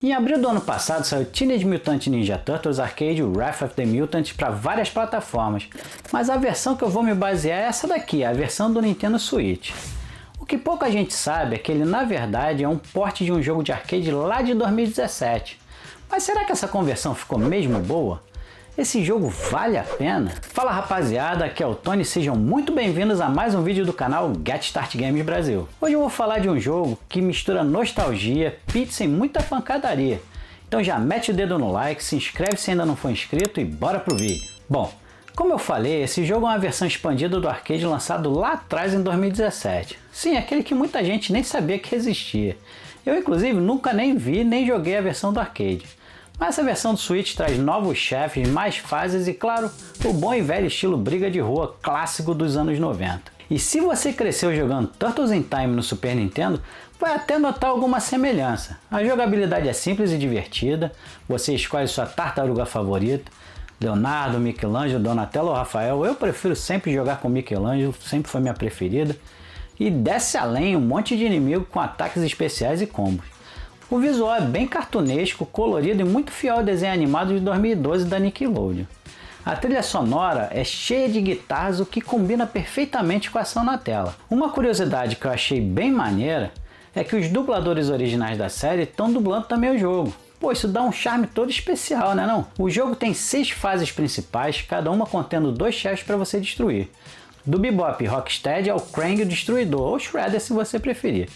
Em abril do ano passado saiu Teenage Mutant Ninja Turtles Arcade Wrath of the Mutant para várias plataformas, mas a versão que eu vou me basear é essa daqui, a versão do Nintendo Switch. O que pouca gente sabe é que ele na verdade é um port de um jogo de arcade lá de 2017. Mas será que essa conversão ficou mesmo boa? Esse jogo vale a pena? Fala rapaziada, aqui é o Tony, sejam muito bem-vindos a mais um vídeo do canal Get Start Games Brasil. Hoje eu vou falar de um jogo que mistura nostalgia, pizza e muita pancadaria. Então já mete o dedo no like, se inscreve se ainda não for inscrito e bora pro vídeo. Bom, como eu falei, esse jogo é uma versão expandida do arcade lançado lá atrás em 2017. Sim, aquele que muita gente nem sabia que existia. Eu inclusive nunca nem vi nem joguei a versão do arcade. Mas essa versão do Switch traz novos chefes, mais fases e, claro, o bom e velho estilo briga de rua clássico dos anos 90. E se você cresceu jogando Turtles in Time no Super Nintendo, vai até notar alguma semelhança. A jogabilidade é simples e divertida, você escolhe sua tartaruga favorita, Leonardo, Michelangelo, Donatello ou Rafael. Eu prefiro sempre jogar com Michelangelo, sempre foi minha preferida. E desce além um monte de inimigo com ataques especiais e combos. O visual é bem cartunesco, colorido e muito fiel ao desenho animado de 2012 da Nickelodeon. A trilha sonora é cheia de guitarras, o que combina perfeitamente com a ação na tela. Uma curiosidade que eu achei bem maneira é que os dubladores originais da série estão dublando também o jogo. Pô, isso dá um charme todo especial, né não? O jogo tem 6 fases principais, cada uma contendo 2 chefes para você destruir. Do Bebop e Rocksteady ao Krang o Destruidor, ou Shredder se você preferir.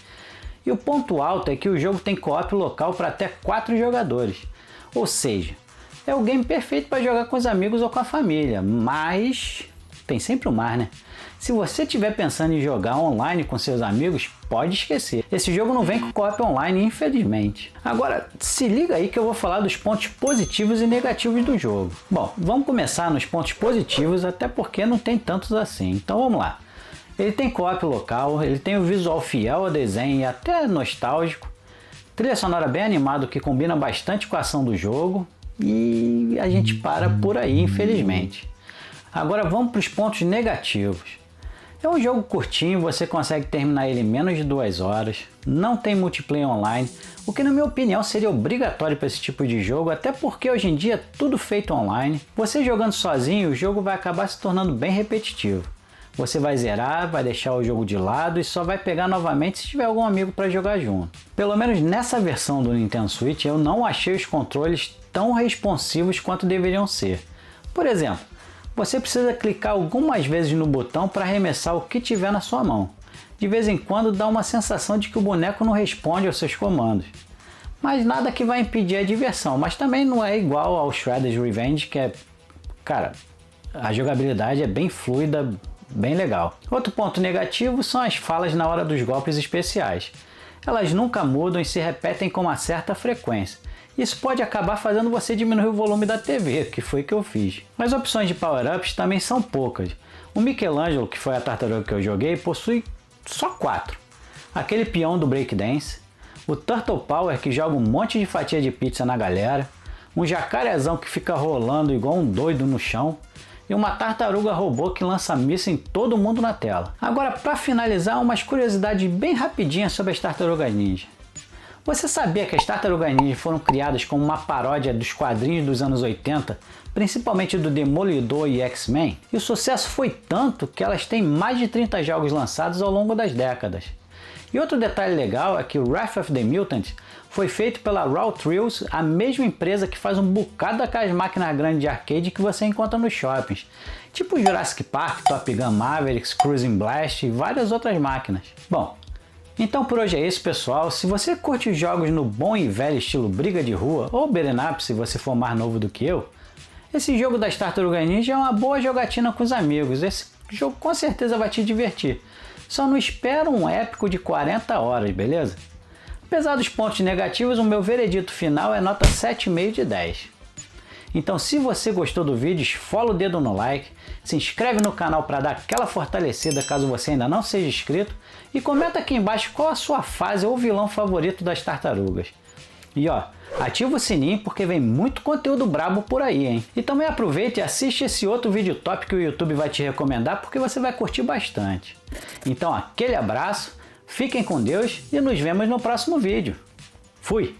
E o ponto alto é que o jogo tem co-op local para até 4 jogadores. Ou seja, é o game perfeito para jogar com os amigos ou com a família, mas tem sempre o mais, né? Se você estiver pensando em jogar online com seus amigos, pode esquecer. Esse jogo não vem com co-op online, infelizmente. Agora, se liga aí que eu vou falar dos pontos positivos e negativos do jogo. Bom, vamos começar nos pontos positivos, até porque não tem tantos assim. Então vamos lá. Ele tem co-op local, ele tem o visual fiel ao desenho e até nostálgico, trilha sonora bem animada que combina bastante com a ação do jogo e a gente para por aí, infelizmente. Agora vamos para os pontos negativos. É um jogo curtinho, você consegue terminar ele em menos de 2 horas, não tem multiplayer online, o que na minha opinião seria obrigatório para esse tipo de jogo, até porque hoje em dia é tudo feito online. Você jogando sozinho, o jogo vai acabar se tornando bem repetitivo. Você vai zerar, vai deixar o jogo de lado e só vai pegar novamente se tiver algum amigo para jogar junto. Pelo menos nessa versão do Nintendo Switch eu não achei os controles tão responsivos quanto deveriam ser. Por exemplo, você precisa clicar algumas vezes no botão para arremessar o que tiver na sua mão. De vez em quando dá uma sensação de que o boneco não responde aos seus comandos. Mas nada que vai impedir a diversão, mas também não é igual ao Shredder's Revenge, que é... cara, a jogabilidade é bem fluida, bem legal. Outro ponto negativo são as falas na hora dos golpes especiais. Elas nunca mudam e se repetem com uma certa frequência. Isso pode acabar fazendo você diminuir o volume da TV, que foi o que eu fiz. As opções de power-ups também são poucas. O Michelangelo, que foi a tartaruga que eu joguei, possui só 4. Aquele peão do breakdance, o Turtle Power, que joga um monte de fatia de pizza na galera, um jacarezão que fica rolando igual um doido no chão, e uma tartaruga robô que lança míssil em todo mundo na tela. Agora, para finalizar, umas curiosidades bem rapidinhas sobre as Tartarugas Ninja. Você sabia que as Tartarugas Ninja foram criadas como uma paródia dos quadrinhos dos anos 80, principalmente do Demolidor e X-Men? E o sucesso foi tanto que elas têm mais de 30 jogos lançados ao longo das décadas. E outro detalhe legal é que o Wrath of the Mutant foi feito pela Raw Thrills, a mesma empresa que faz um bocado daquelas máquinas grandes de arcade que você encontra nos shoppings, tipo Jurassic Park, Top Gun Maverick, Cruising Blast e várias outras máquinas. Bom, então por hoje é isso pessoal. Se você curte os jogos no bom e velho estilo briga de rua, ou beat'em up se você for mais novo do que eu, esse jogo das Tartarugas Ninja é uma boa jogatina com os amigos. Esse jogo com certeza vai te divertir. Só não espera um épico de 40 horas, beleza? Apesar dos pontos negativos, o meu veredito final é nota 7,5 de 10. Então se você gostou do vídeo, esfola o dedo no like, se inscreve no canal para dar aquela fortalecida caso você ainda não seja inscrito e comenta aqui embaixo qual a sua fase ou vilão favorito das tartarugas. E ó, ativa o sininho porque vem muito conteúdo brabo por aí, hein? E também aproveita e assiste esse outro vídeo top que o YouTube vai te recomendar porque você vai curtir bastante. Então aquele abraço, fiquem com Deus e nos vemos no próximo vídeo. Fui!